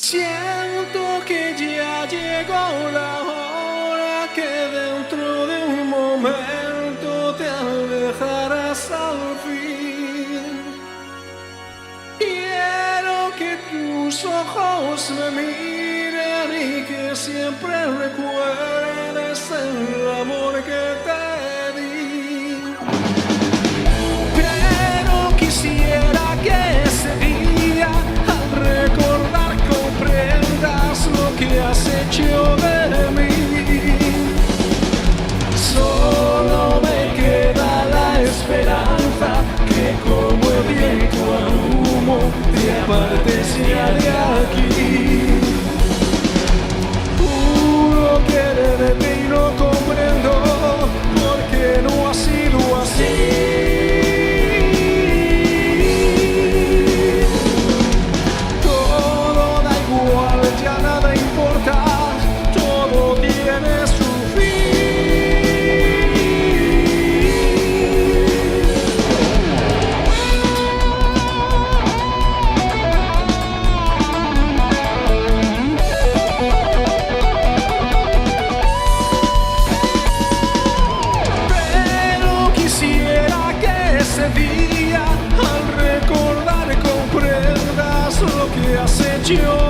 Siento que ya llegó la hora que dentro de un momento te alejarás al fin. Quiero que tus ojos me miren y que siempre recuerdes el amor que te di. Pero quisiera que ese día, al recordar, comprendas lo que has hecho de mí. Solo me queda la esperanza que como el viento al humo te apartes ya de aquí. Juro quererte y no comprendo por qué no ha sido así. Día, al recordar comprendas lo que has hecho.